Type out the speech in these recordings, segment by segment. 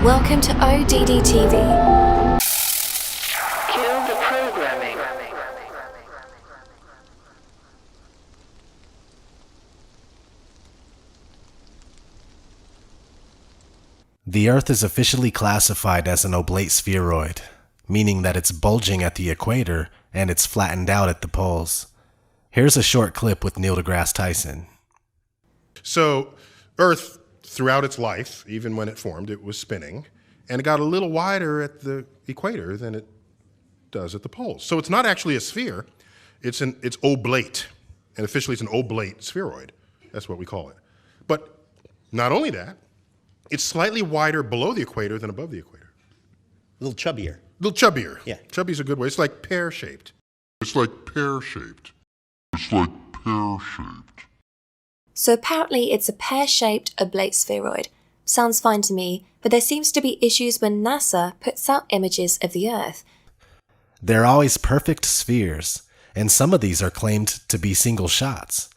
Welcome to ODD TV. Kill the programming. The Earth is officially classified as an oblate spheroid, meaning that it's bulging at the equator and it's flattened out at the poles. Here's a short clip with Neil deGrasse Tyson. So Earth, throughout its life, even when it formed, it was spinning, and it got a little wider at the equator than it does at the poles. So it's not actually a sphere, it's oblate, and officially it's an oblate spheroid. That's what we call it. But not only that, it's slightly wider below the equator than above the equator. A little chubbier. A little chubbier. Yeah. Chubby's a good way. It's like pear-shaped. So apparently it's a pear-shaped oblate spheroid. Sounds fine to me, but there seems to be issues when NASA puts out images of the Earth. They're always perfect spheres, and some of these are claimed to be single shots.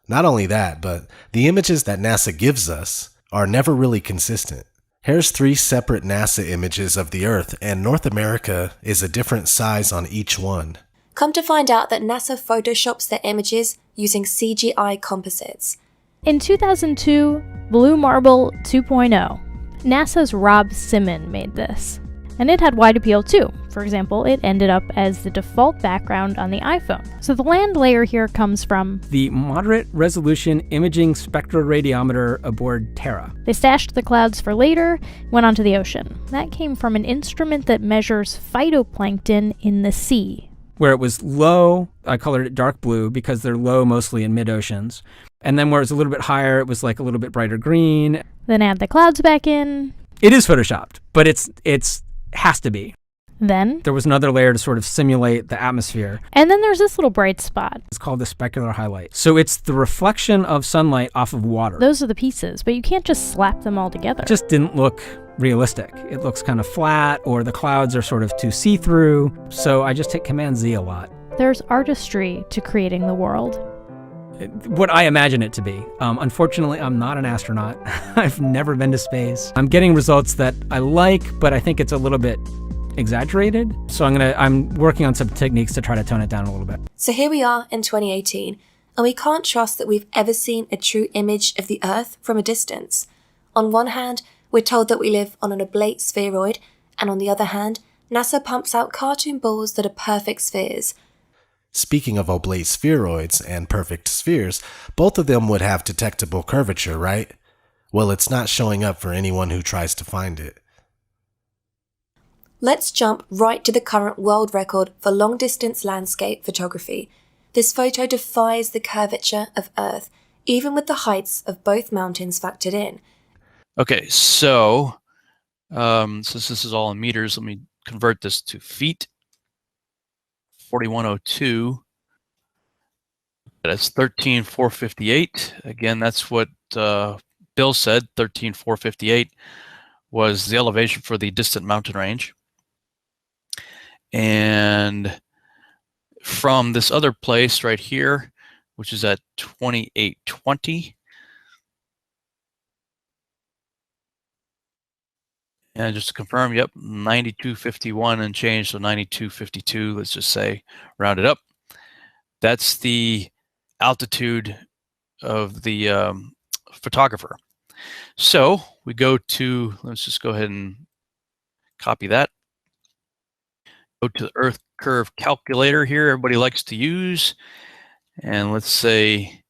Not only that, but the images that NASA gives us are never really consistent. Here's 3 separate NASA images of the Earth, and North America is a different size on each one. Come to find out that NASA photoshops their images using CGI composites. In 2002, Blue Marble 2.0, NASA's Rob Simon made this. And it had wide appeal too. For example, it ended up as the default background on the iPhone. So the land layer here comes from the Moderate Resolution Imaging Spectroradiometer aboard Terra. They stashed the clouds for later, went onto the ocean. That came from an instrument that measures phytoplankton in the sea. Where it was low, I colored it dark blue because they're low mostly in mid-oceans. And then where it was a little bit higher, it was like a little bit brighter green. Then add the clouds back in. It is photoshopped, but it's has to be. Then there was another layer to sort of simulate the atmosphere. And then there's this little bright spot. It's called the specular highlight. So it's the reflection of sunlight off of water. Those are the pieces, but you can't just slap them all together. It just didn't look realistic. It looks kind of flat, or the clouds are sort of too see-through. So I just hit Command Z a lot. There's artistry to creating the world. What I imagine it to be. Unfortunately, I'm not an astronaut. I've never been to space. I'm getting results that I like, but I think it's a little bit exaggerated. So I'm working on some techniques to try to tone it down a little bit. So here we are in 2018, and we can't trust that we've ever seen a true image of the Earth from a distance. On one hand, we're told that we live on an oblate spheroid, and on the other hand, NASA pumps out cartoon balls that are perfect spheres. Speaking of oblate spheroids and perfect spheres, both of them would have detectable curvature, right? Well, it's not showing up for anyone who tries to find it. Let's jump right to the current world record for long-distance landscape photography. This photo defies the curvature of Earth, even with the heights of both mountains factored in. Okay, so since this is all in meters, let me convert this to feet. 4102. That's 13,458. Again, that's what Bill said. 13,458 was the elevation for the distant mountain range. And from this other place right here, which is at 2820. And just to confirm, yep, 9251 and change, so 9252, let's just say, round it up. That's the altitude of the photographer. So we go to, let's just go ahead and copy that. Go to the Earth curve calculator here, everybody likes to use. And let's say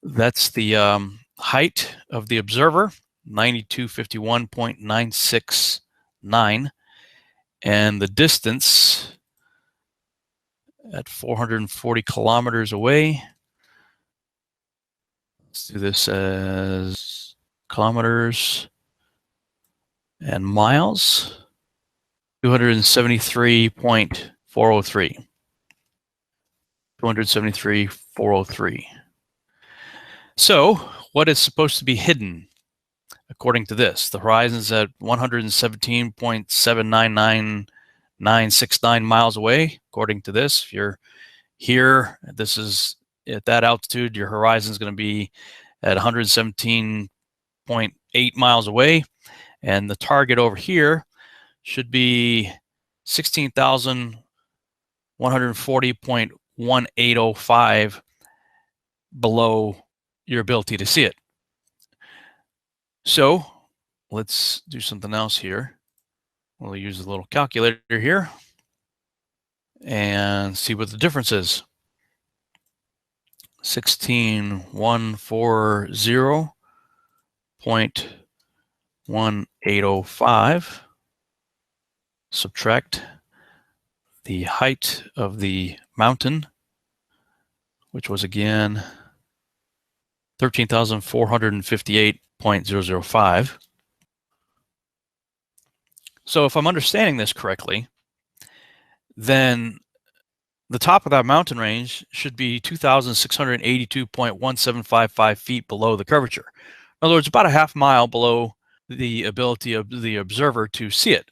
that's the height of the observer. 9251.969, and the distance at 440 kilometers away. Let's do this as kilometers and miles. 273.403. 273.403. So what is supposed to be hidden? According to this, the horizon is at 117.79969 miles away. According to this, if you're here, this is at that altitude, your horizon is going to be at 117.8 miles away. And the target over here should be 16,140.1805 below your ability to see it. So let's do something else here. We'll use a little calculator here and see what the difference is. 16,140.1805. Subtract the height of the mountain, which was again 13,458.005. So if I'm understanding this correctly, then the top of that mountain range should be 2,682.1755 feet below the curvature. In other words, about a half mile below the ability of the observer to see it.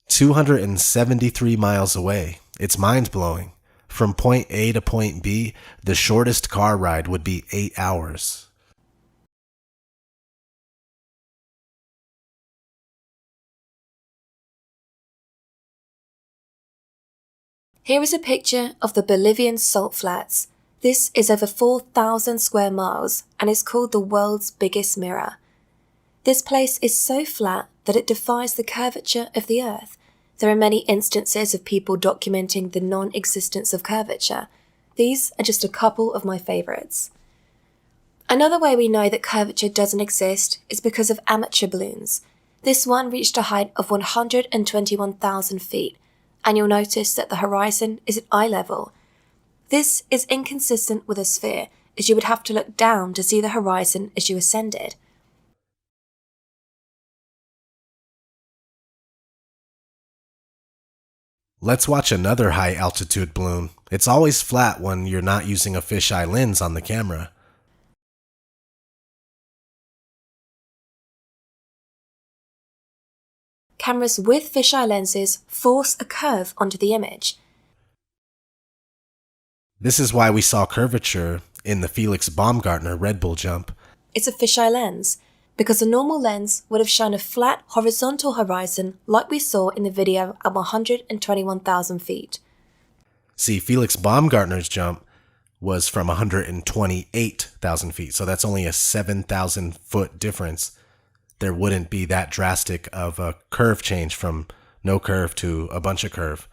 273 miles away. It's mind-blowing. From point A to point B, the shortest car ride would be 8 hours. Here is a picture of the Bolivian salt flats. This is over 4,000 square miles and is called the world's biggest mirror. This place is so flat that it defies the curvature of the Earth. There are many instances of people documenting the non-existence of curvature. These are just a couple of my favourites. Another way we know that curvature doesn't exist is because of amateur balloons. This one reached a height of 121,000 feet, and you'll notice that the horizon is at eye level. This is inconsistent with a sphere, as you would have to look down to see the horizon as you ascended. Let's watch another high-altitude balloon. It's always flat when you're not using a fisheye lens on the camera. Cameras with fisheye lenses force a curve onto the image. This is why we saw curvature in the Felix Baumgartner Red Bull jump. It's a fisheye lens, because a normal lens would have shown a flat horizontal horizon like we saw in the video at 121,000 feet. See, Felix Baumgartner's jump was from 128,000 feet, so that's only a 7,000 foot difference. There wouldn't be that drastic of a curve change from no curve to a bunch of curve.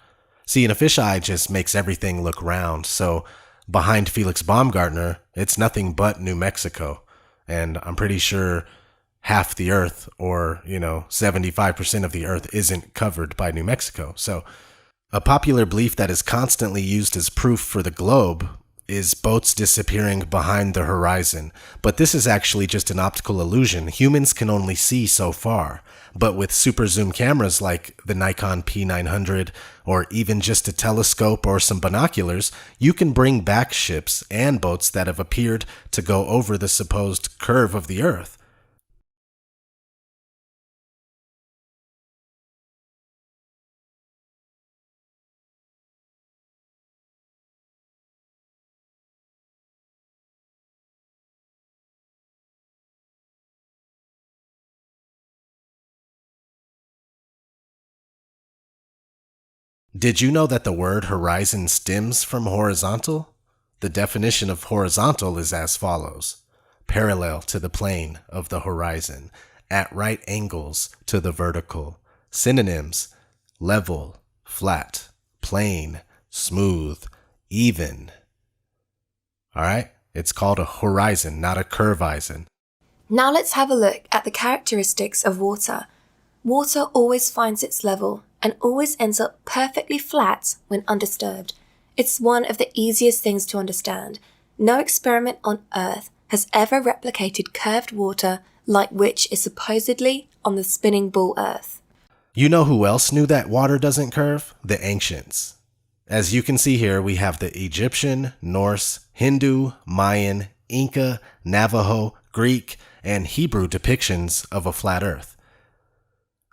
See, and a fisheye just makes everything look round, so behind Felix Baumgartner, it's nothing but New Mexico. And I'm pretty sure half the Earth, or, 75% of the Earth isn't covered by New Mexico. So a popular belief that is constantly used as proof for the globe is boats disappearing behind the horizon. But this is actually just an optical illusion. Humans can only see so far. But with super zoom cameras like the Nikon P900, or even just a telescope or some binoculars, you can bring back ships and boats that have appeared to go over the supposed curve of the Earth. Did you know that the word horizon stems from horizontal? The definition of horizontal is as follows: parallel to the plane of the horizon, at right angles to the vertical. Synonyms: level, flat, plane, smooth, even. Alright, it's called a horizon, not a curvizon. Now let's have a look at the characteristics of water. Water always finds its level and always ends up perfectly flat when undisturbed. It's one of the easiest things to understand. No experiment on Earth has ever replicated curved water like which is supposedly on the spinning ball Earth. You know who else knew that water doesn't curve? The ancients. As you can see here, we have the Egyptian, Norse, Hindu, Mayan, Inca, Navajo, Greek, and Hebrew depictions of a flat Earth.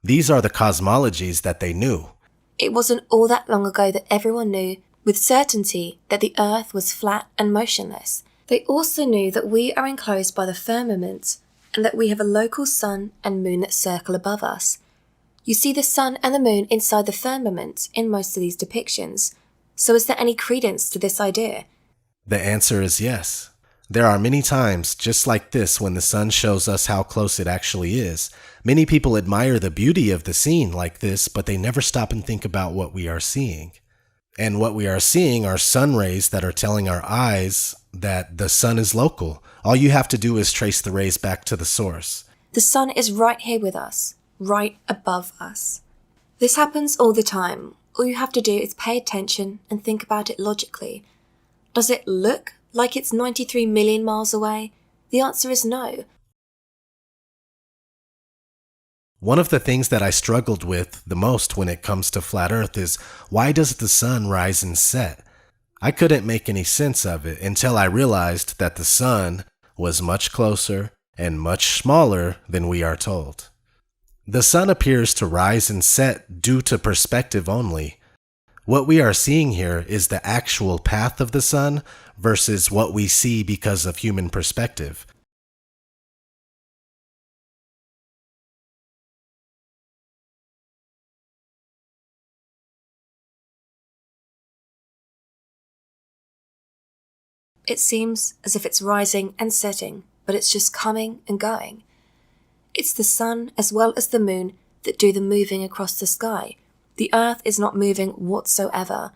These are the cosmologies that they knew. It wasn't all that long ago that everyone knew with certainty that the Earth was flat and motionless. They also knew that we are enclosed by the firmament, and that we have a local sun and moon that circle above us. You see the sun and the moon inside the firmament in most of these depictions. So is there any credence to this idea? The answer is yes. There are many times just like this when the sun shows us how close it actually is. Many people admire the beauty of the scene like this, but they never stop and think about what we are seeing. And what we are seeing are sun rays that are telling our eyes that the sun is local. All you have to do is trace the rays back to the source. The sun is right here with us, right above us. This happens all the time. All you have to do is pay attention and think about it logically. Does it look like it's 93 million miles away? The answer is no. One of the things that I struggled with the most when it comes to flat Earth is, why does the sun rise and set? I couldn't make any sense of it until I realized that the sun was much closer and much smaller than we are told. The sun appears to rise and set due to perspective only. What we are seeing here is the actual path of the sun versus what we see because of human perspective. It seems as if it's rising and setting, but it's just coming and going. It's the sun as well as the moon that do the moving across the sky. The earth is not moving whatsoever.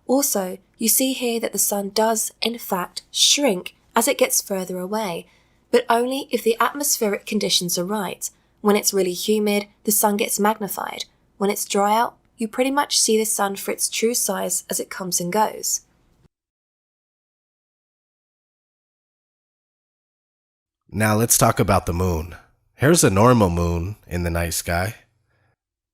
Also, you see here that the sun does, in fact, shrink as it gets further away, but only if the atmospheric conditions are right. When it's really humid, the sun gets magnified. When it's dry out, you pretty much see the sun for its true size as it comes and goes. Now let's talk about the moon. Here's a normal moon in the night sky.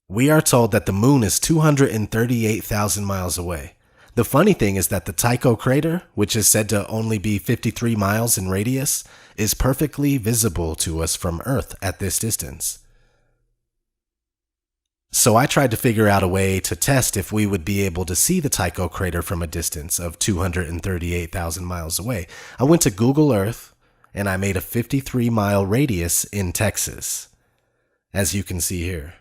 We are told that the moon is 238,000 miles away. The funny thing is that the Tycho crater, which is said to only be 53 miles in radius, is perfectly visible to us from Earth at this distance. So I tried to figure out a way to test if we would be able to see the Tycho crater from a distance of 238,000 miles away. I went to Google Earth, and I made a 53-mile radius in Texas, as you can see here.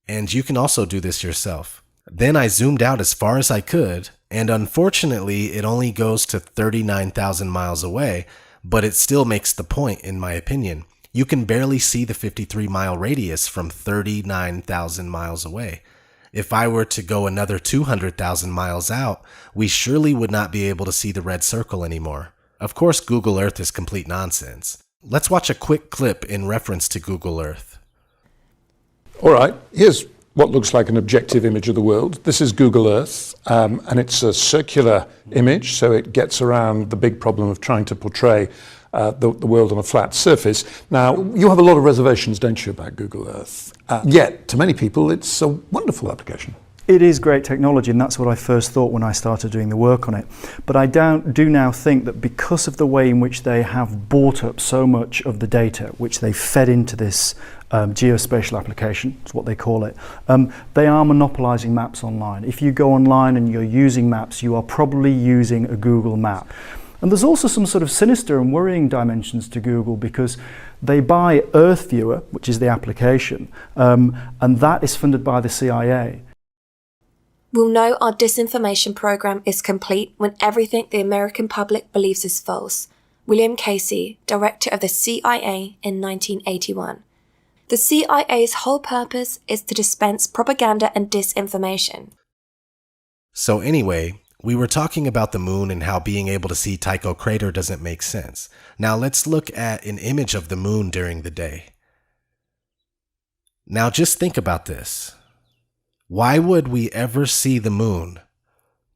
And you can also do this yourself. Then I zoomed out as far as I could, and unfortunately it only goes to 39,000 miles away, but it still makes the point in my opinion. You can barely see the 53-mile radius from 39,000 miles away. If I were to go another 200,000 miles out, we surely would not be able to see the red circle anymore. Of course, Google Earth is complete nonsense. Let's watch a quick clip in reference to Google Earth. All right, here's what looks like an objective image of the world. This is Google Earth, and it's a circular image, so it gets around the big problem of trying to portray the world on a flat surface. Now, you have a lot of reservations, don't you, about Google Earth? Yet, to many people, it's a wonderful application. It is great technology, and that's what I first thought when I started doing the work on it. But I do now think that because of the way in which they have bought up so much of the data, which they fed into this geospatial application, is what they call it, they are monopolizing maps online. If you go online and you're using maps, you are probably using a Google map. And there's also some sort of sinister and worrying dimensions to Google because they buy Earth Viewer, which is the application, and that is funded by the CIA. We'll know our disinformation program is complete when everything the American public believes is false. William Casey, director of the CIA in 1981. The CIA's whole purpose is to dispense propaganda and disinformation. So anyway, we were talking about the moon and how being able to see Tycho crater doesn't make sense. Now let's look at an image of the moon during the day. Now just think about this. Why would we ever see the moon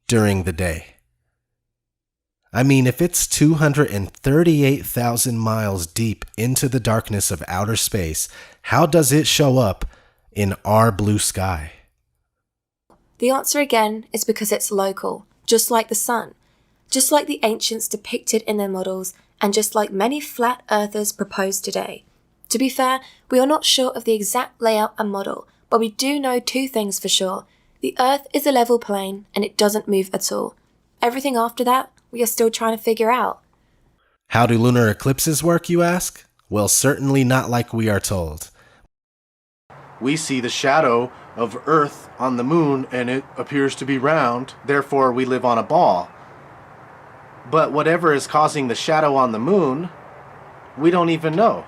during the day? I mean, if it's 238,000 miles deep into the darkness of outer space, how does it show up in our blue sky? The answer again is because it's local, just like the sun, just like the ancients depicted in their models, and just like many flat earthers propose today. To be fair, we are not sure of the exact layout and model, but we do know two things for sure. The Earth is a level plane and it doesn't move at all. Everything after that, we are still trying to figure out. How do lunar eclipses work, you ask? Well, certainly not like we are told. We see the shadow of Earth on the moon and it appears to be round, therefore we live on a ball. But whatever is causing the shadow on the moon, we don't even know.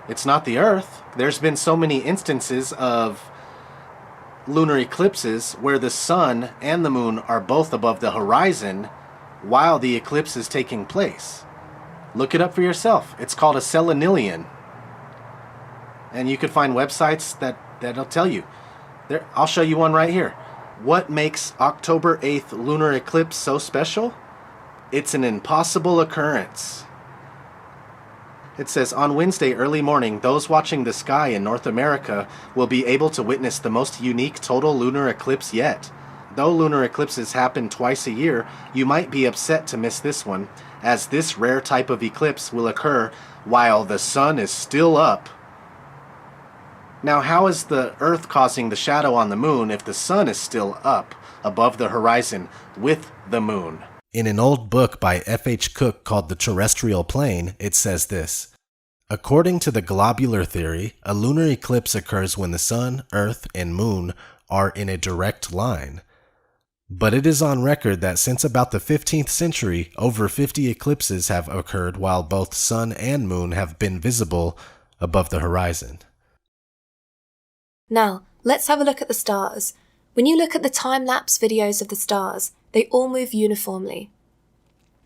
It's not the Earth. There's been so many instances of lunar eclipses where the sun and the moon are both above the horizon while the eclipse is taking place. Look it up for yourself. It's called a selenilion. And you can find websites that'll tell you. There, I'll show you one right here. What makes October 8th lunar eclipse so special? It's an impossible occurrence. It says, on Wednesday early morning, those watching the sky in North America will be able to witness the most unique total lunar eclipse yet. Though lunar eclipses happen twice a year, you might be upset to miss this one, as this rare type of eclipse will occur while the sun is still up. Now, how is the Earth causing the shadow on the moon if the sun is still up above the horizon with the moon? In an old book by F.H. Cook called The Terrestrial Plane, it says this: according to the globular theory, a lunar eclipse occurs when the sun, earth, and moon are in a direct line. But it is on record that since about the 15th century, over 50 eclipses have occurred while both sun and moon have been visible above the horizon. Now, let's have a look at the stars. When you look at the time-lapse videos of the stars, they all move uniformly.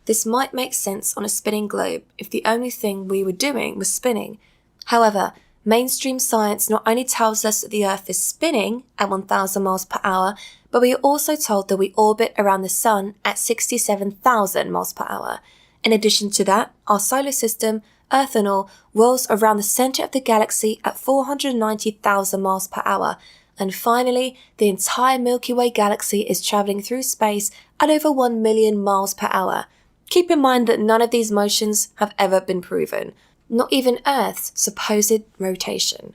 This might make sense on a spinning globe if the only thing we were doing was spinning. However, mainstream science not only tells us that the Earth is spinning at 1,000 miles per hour, but we are also told that we orbit around the Sun at 67,000 miles per hour. In addition to that, our solar system, Earth and all, rolls around the center of the galaxy at 490,000 miles per hour. And finally, the entire Milky Way galaxy is traveling through space at over 1 million miles per hour. Keep in mind that none of these motions have ever been proven, not even Earth's supposed rotation.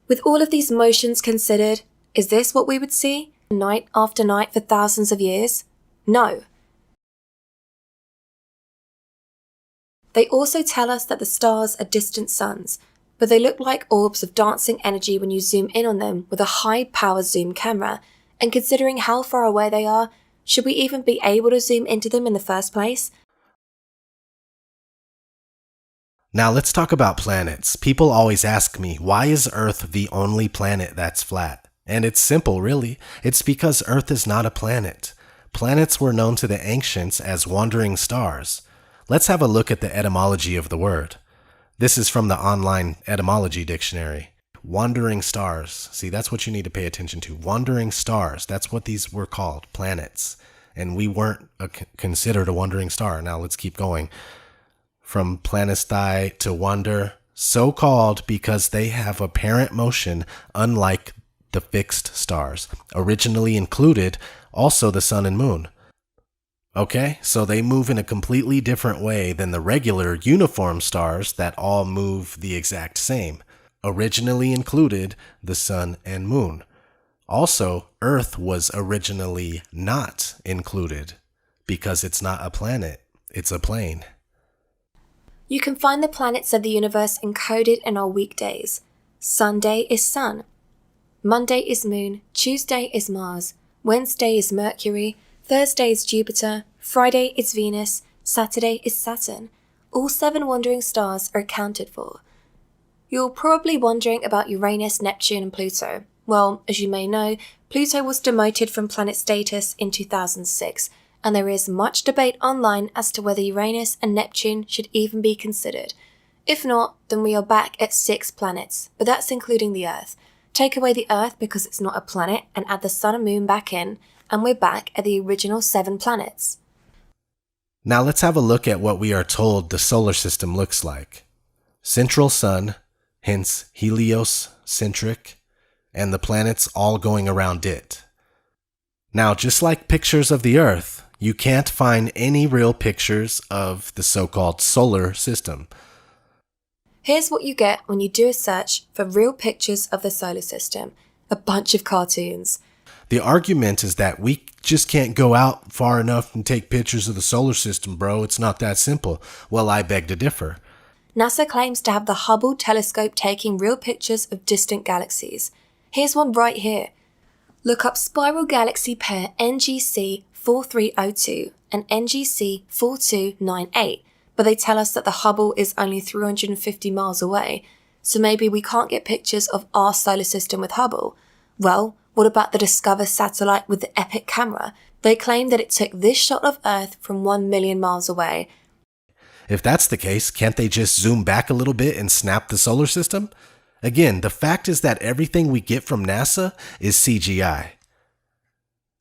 With all of these motions considered, is this what we would see night after night for thousands of years? No. They also tell us that the stars are distant suns, but they look like orbs of dancing energy when you zoom in on them with a high-power zoom camera, and considering how far away they are, should we even be able to zoom into them in the first place? Now let's talk about planets. People always ask me, why is Earth the only planet that's flat? And it's simple, really. It's because Earth is not a planet. Planets were known to the ancients as wandering stars. Let's have a look at the etymology of the word. This is from the online etymology dictionary. Wandering stars. See, that's what you need to pay attention to. Wandering stars. That's what these were called, planets. And we weren't considered a wandering star. Now let's keep going. From planetstai to wander, so called because they have apparent motion unlike the fixed stars. Originally included also the sun and moon. Okay, so they move in a completely different way than the regular uniform stars that all move the exact same. Originally included the sun and moon. Also, Earth was originally not included because it's not a planet, it's a plane. You can find the planets of the universe encoded in our weekdays. Sunday is Sun. Monday is Moon. Tuesday is Mars. Wednesday is Mercury. Thursday is Jupiter. Friday is Venus. Saturday is Saturn. All 7 wandering stars are accounted for. You're probably wondering about Uranus, Neptune, and Pluto. Well, as you may know, Pluto was demoted from planet status in 2006, and there is much debate online as to whether Uranus and Neptune should even be considered. If not, then we are back at 6 planets, but that's including the Earth. Take away the Earth because it's not a planet and add the Sun and Moon back in, and we're back at the original 7 planets. Now let's have a look at what we are told the solar system looks like. Central Sun, hence heliocentric, and the planets all going around it. Now, just like pictures of the Earth, you can't find any real pictures of the so-called solar system. Here's what you get when you do a search for real pictures of the solar system. A bunch of cartoons. The argument is that we just can't go out far enough and take pictures of the solar system, bro. It's not that simple. Well, I beg to differ. NASA claims to have the Hubble telescope taking real pictures of distant galaxies. Here's one right here. Look up spiral galaxy pair NGC 4302 and NGC 4298, but they tell us that the Hubble is only 350 miles away, so maybe we can't get pictures of our solar system with Hubble. Well, what about the Discover satellite with the Epic camera? They claim that it took this shot of Earth from 1 million miles away. If that's the case, can't they just zoom back a little bit and snap the solar system? Again, the fact is that everything we get from NASA is CGI.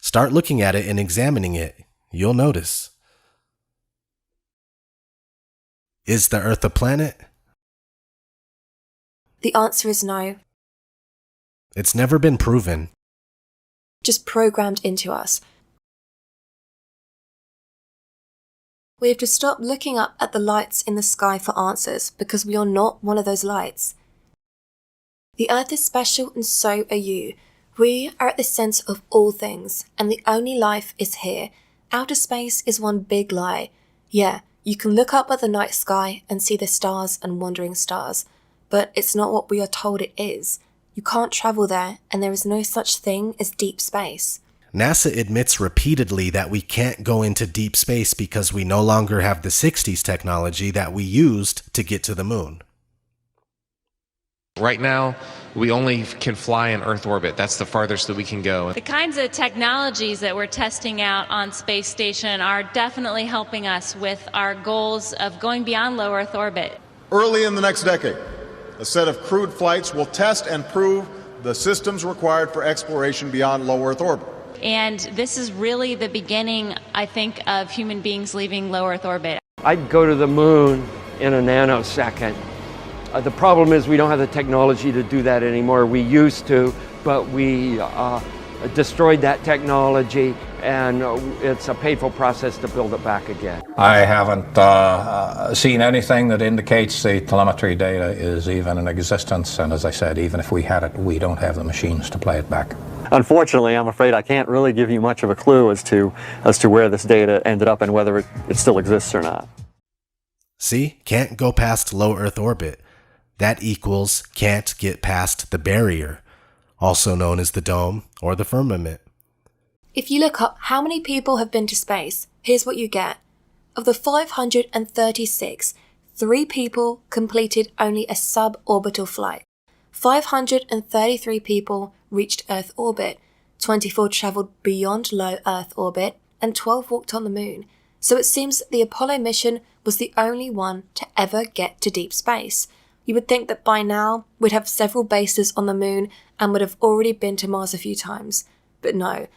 Start looking at it and examining it. You'll notice. Is the Earth a planet? The answer is no. It's never been proven. Just programmed into us. We have to stop looking up at the lights in the sky for answers because we are not one of those lights. The Earth is special and so are you. We are at the centre of all things, and the only life is here. Outer space is one big lie. Yeah, you can look up at the night sky and see the stars and wandering stars, but it's not what we are told it is. You can't travel there, and there is no such thing as deep space. NASA admits repeatedly that we can't go into deep space because we no longer have the 60s technology that we used to get to the moon. Right now, we only can fly in Earth orbit. That's the farthest that we can go. The kinds of technologies that we're testing out on Space Station are definitely helping us with our goals of going beyond low Earth orbit. Early in the next decade, a set of crewed flights will test and prove the systems required for exploration beyond low Earth orbit. And this is really the beginning, I think, of human beings leaving low Earth orbit. I'd go to the moon in a nanosecond. The problem is we don't have the technology to do that anymore. We used to, but we destroyed that technology, and it's a painful process to build it back again. I haven't seen anything that indicates the telemetry data is even in existence, and as I said, even if we had it, we don't have the machines to play it back. Unfortunately, I'm afraid I can't really give you much of a clue as to where this data ended up and whether it still exists or not. See, can't go past low Earth orbit. That equals can't get past the barrier, also known as the dome or the firmament. If you look up how many people have been to space, here's what you get. Of the 536, 3 people completed only a suborbital flight. 533 people reached Earth orbit, 24 travelled beyond low Earth orbit, and 12 walked on the moon. So it seems that the Apollo mission was the only one to ever get to deep space. You would think that by now we'd have several bases on the moon and would have already been to Mars a few times. But no.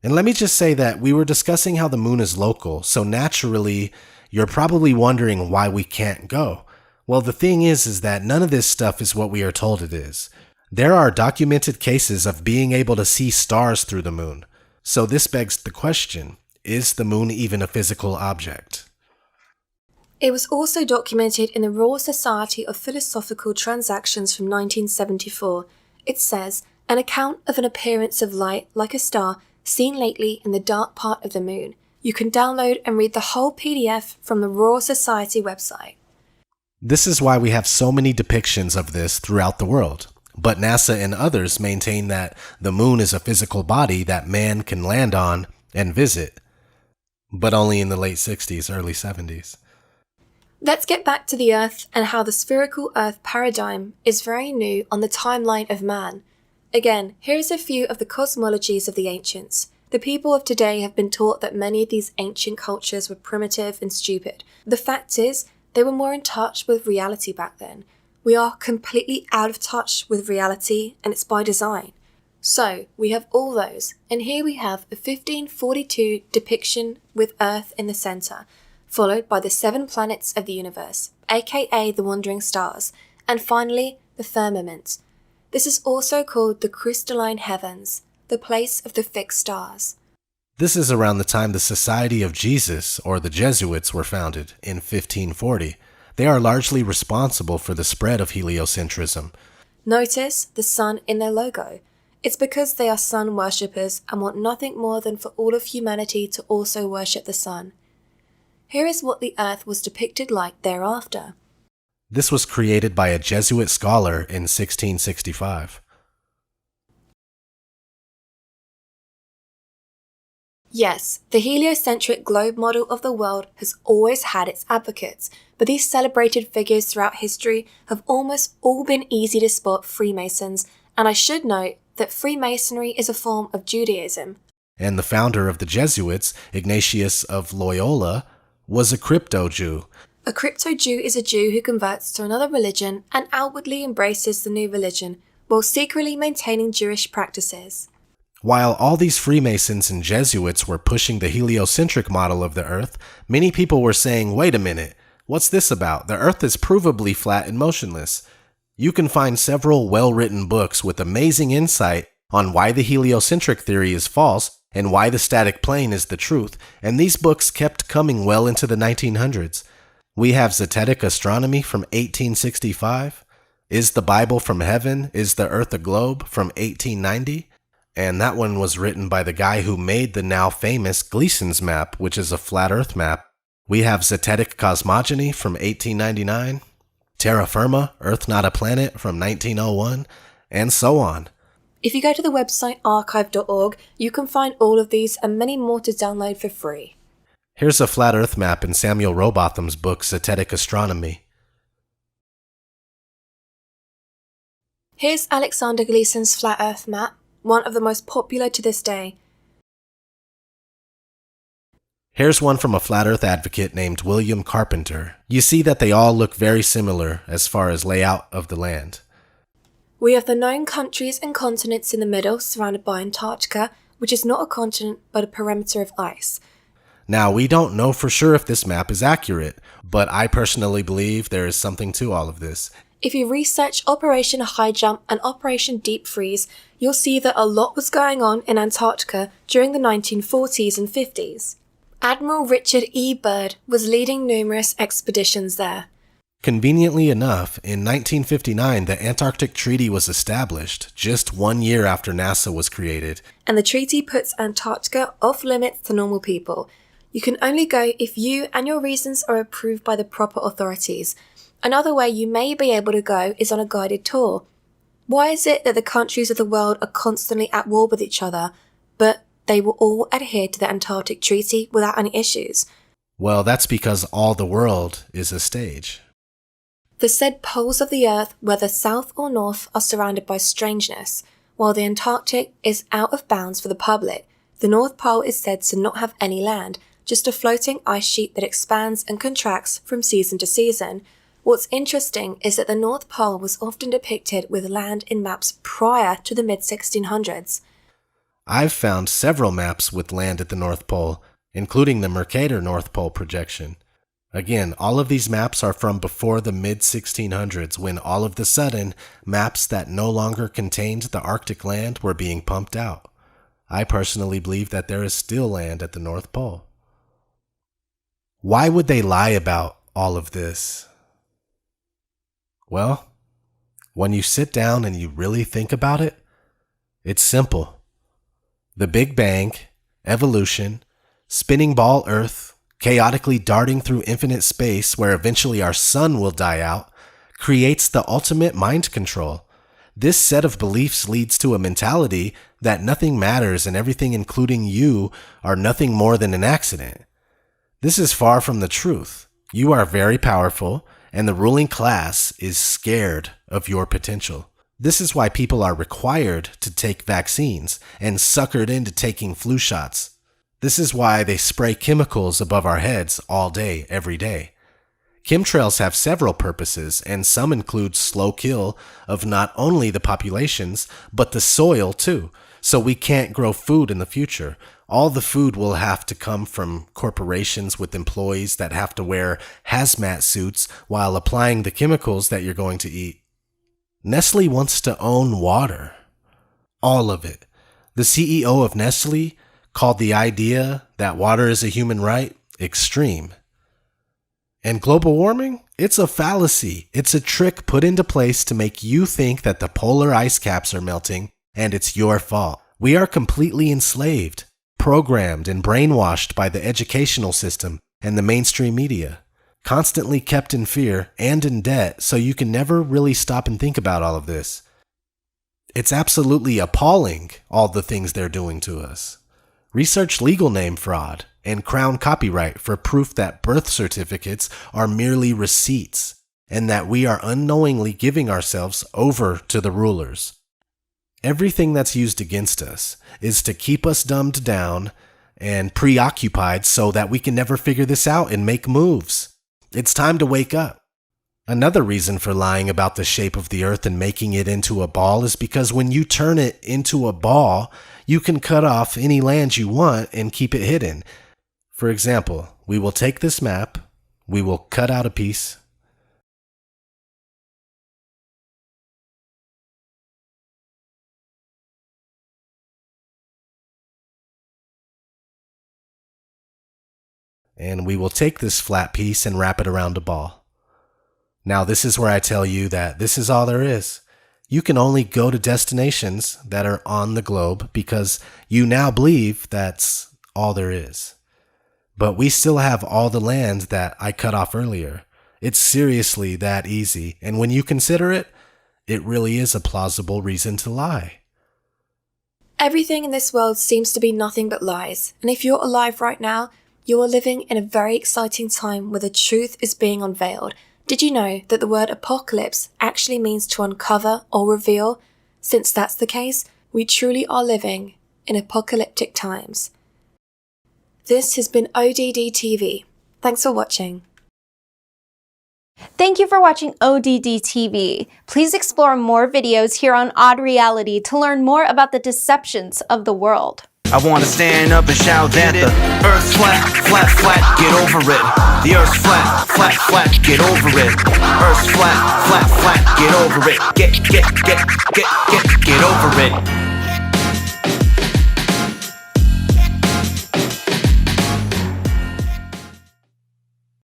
And let me just say that we were discussing how the moon is local, so naturally you're probably wondering why we can't go. Well, the thing is that none of this stuff is what we are told it is. There are documented cases of being able to see stars through the moon. So this begs the question, is the moon even a physical object? It was also documented in the Royal Society of Philosophical Transactions from 1974. It says, an account of an appearance of light like a star seen lately in the dark part of the moon. You can download and read the whole PDF from the Royal Society website. This is why we have so many depictions of this throughout the world. But NASA and others maintain that the moon is a physical body that man can land on and visit. But only in the late 60s, early 70s. Let's get back to the Earth and how the spherical Earth paradigm is very new on the timeline of man. Again, here is a few of the cosmologies of the ancients. The people of today have been taught that many of these ancient cultures were primitive and stupid. The fact is, they were more in touch with reality back then. We are completely out of touch with reality, and it's by design. So, we have all those, and here we have a 1542 depiction with Earth in the centre, followed by the 7 planets of the universe, aka the wandering stars, and finally, the firmament. This is also called the crystalline heavens, the place of the fixed stars. This is around the time the Society of Jesus, or the Jesuits, were founded, in 1540. They are largely responsible for the spread of heliocentrism. Notice the sun in their logo. It's because they are sun worshippers and want nothing more than for all of humanity to also worship the sun. Here is what the Earth was depicted like thereafter. This was created by a Jesuit scholar in 1665. Yes, the heliocentric globe model of the world has always had its advocates, but these celebrated figures throughout history have almost all been easy to spot Freemasons, and I should note that Freemasonry is a form of Judaism. And the founder of the Jesuits, Ignatius of Loyola, was a crypto-Jew. A crypto-Jew is a Jew who converts to another religion and outwardly embraces the new religion, while secretly maintaining Jewish practices. While all these Freemasons and Jesuits were pushing the heliocentric model of the Earth, many people were saying, wait a minute, what's this about? The Earth is provably flat and motionless. You can find several well-written books with amazing insight on why the heliocentric theory is false and why the static plane is the truth, and these books kept coming well into the 1900s. We have Zetetic Astronomy from 1865, Is the Bible from Heaven? Is the Earth a Globe? from 1890, and that one was written by the guy who made the now famous Gleason's map, which is a flat Earth map. We have Zetetic Cosmogony from 1899, Terra Firma, Earth Not a Planet from 1901, and so on. If you go to the website archive.org, you can find all of these and many more to download for free. Here's a flat Earth map in Samuel Rowbotham's book Zetetic Astronomy. Here's Alexander Gleason's flat Earth map, one of the most popular to this day. Here's one from a flat Earth advocate named William Carpenter. You see that they all look very similar as far as layout of the land. We have the known countries and continents in the middle, surrounded by Antarctica, which is not a continent but a perimeter of ice. Now, we don't know for sure if this map is accurate, but I personally believe there is something to all of this. If you research Operation High Jump and Operation Deep Freeze, you'll see that a lot was going on in Antarctica during the 1940s and 50s. Admiral Richard E. Byrd was leading numerous expeditions there. Conveniently enough, in 1959, the Antarctic Treaty was established, just 1 year after NASA was created. And the treaty puts Antarctica off limits to normal people. You can only go if you and your reasons are approved by the proper authorities. Another way you may be able to go is on a guided tour. Why is it that the countries of the world are constantly at war with each other, but they will all adhere to the Antarctic Treaty without any issues? Well, that's because all the world is a stage. The said poles of the Earth, whether south or north, are surrounded by strangeness. While the Antarctic is out of bounds for the public, the North Pole is said to not have any land, just a floating ice sheet that expands and contracts from season to season. What's interesting is that the North Pole was often depicted with land in maps prior to the mid-1600s. I've found several maps with land at the North Pole, including the Mercator North Pole projection. Again, all of these maps are from before the mid-1600s, when all of the sudden, maps that no longer contained the Arctic land were being pumped out. I personally believe that there is still land at the North Pole. Why would they lie about all of this? Well, when you sit down and you really think about it, it's simple. The Big Bang, evolution, spinning ball Earth, chaotically darting through infinite space where eventually our sun will die out, creates the ultimate mind control. This set of beliefs leads to a mentality that nothing matters and everything, including you, are nothing more than an accident. This is far from the truth. You are very powerful, and the ruling class is scared of your potential. This is why people are required to take vaccines and suckered into taking flu shots. This is why they spray chemicals above our heads all day, every day. Chemtrails have several purposes, and some include slow kill of not only the populations, but the soil too, so we can't grow food in the future. All the food will have to come from corporations with employees that have to wear hazmat suits while applying the chemicals that you're going to eat. Nestle wants to own water. All of it. The CEO of Nestle called the idea that water is a human right extreme. And global warming? It's a fallacy. It's a trick put into place to make you think that the polar ice caps are melting and it's your fault. We are completely enslaved, programmed and brainwashed by the educational system and the mainstream media. constantly kept in fear and in debt, so you can never really stop and think about all of this. It's absolutely appalling, all the things they're doing to us. Research legal name fraud and Crown copyright for proof that birth certificates are merely receipts and that we are unknowingly giving ourselves over to the rulers. Everything that's used against us is to keep us dumbed down and preoccupied so that we can never figure this out and make moves. It's time to wake up. Another reason for lying about the shape of the earth and making it into a ball is because when you turn it into a ball, you can cut off any land you want and keep it hidden. For example, we will take this map, we will cut out a piece, and we will take this flat piece and wrap it around a ball. Now, this is where I tell you that this is all there is. You can only go to destinations that are on the globe because you now believe that's all there is. But we still have all the land that I cut off earlier. It's seriously that easy, and when you consider it, it really is a plausible reason to lie. Everything in this world seems to be nothing but lies, and if you're alive right now, you are living in a very exciting time where the truth is being unveiled. Did you know that the word apocalypse actually means to uncover or reveal? Since that's the case, we truly are living in apocalyptic times. This has been ODD TV. Thanks for watching. Thank you for watching ODD TV. Please explore more videos here on Odd Reality to learn more about the deceptions of the world. I wanna stand up and shout that the earth's flat, flat, flat, get over it. The earth's flat, flat, flat, get over it. Earth's flat, flat, flat, get over it. Get